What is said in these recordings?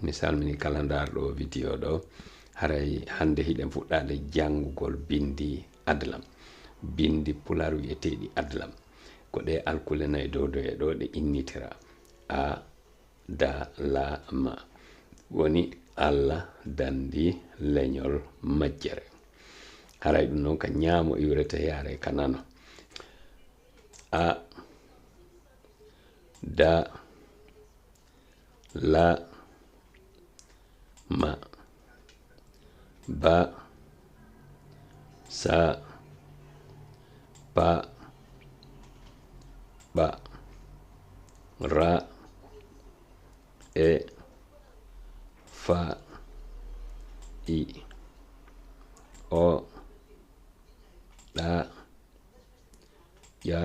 misal mini kalandar ɗo video ɗo haray hande hiɗen fuɗɗade jangugol bindi adlam bindi pular wi'eteɗi adlam ko ɗe alkule nayi dow e ɗo ɗe innitira a da la ma woni Allah dandi leñol majjere haray ɗum noon ka ñaamo iwrete yare ka nano a da la ma ba sa pa ba ra e fa i o da ya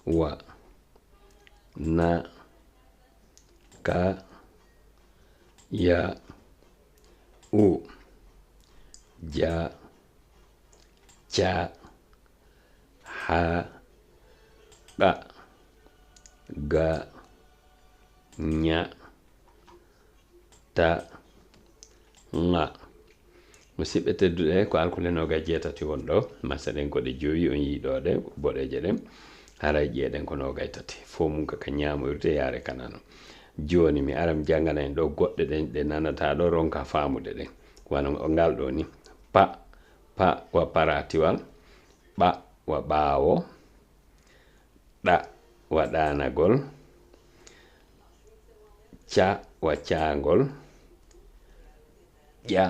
wa na ka ya u ja cha ha ba ga nya ta nga musidɓe tedduɗe ko alkule noga jeetati won ɗo masaɗen ko ɗe joyi on yiɗoɗe boɗeje ɗen haray ƴeeɗen ko nogay tati fo mum kaka ñamoyrde yaare kanano joni mi aram jangana en ɗo goɗɗe ɗen ɗe nanata ɗo ronka famude ɗen wano ngal ɗo ni pa wa paratiwal ɓa wa ɓaawo ɗa wa ɗanagol ca wa caangol ƴa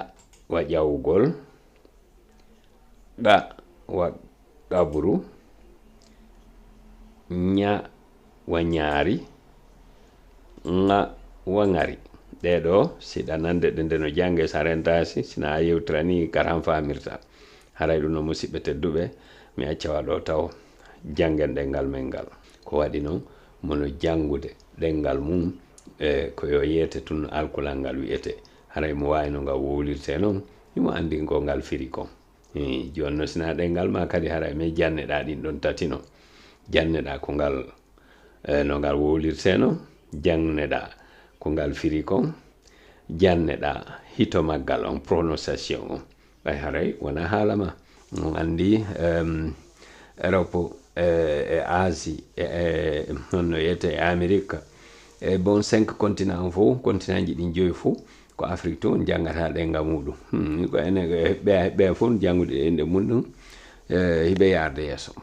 wa ƴawgol ɗa wa ƙabru ña wa ñaari nga wa ngari ɗeɗo siɗa nande ɗe ndeno jange sa rentasi sina a yewtirani karan famirta haray ɗum no musidɓe tedduɓe mi accawa ɗo taw jangen ɗengal men ngal ko waɗi noon mono jangude ɗengal mum ko yo yeyete tun alkulal ngal wiyete haray mo wawi no ngal wowlirte noon imo andi ko ngal firi kon joni no sina ɗengal ma kadi haray me janneɗa ɗin ɗon tati no janneɗa ko ngal no ngal wowlirte no janneɗa ko ngal firi kon janneɗa hito maggal on prononciation on ɓay haray wona haalama on andi Europe e Asie honno yeyete e Amérique e bon 5 continent on fof continent ji ɗin joyi fof ko Afrique to jangata ɗenga muɗum ko ene ɓe fof jangude ɗe nde mum ɗum hiɓe yarde yeeso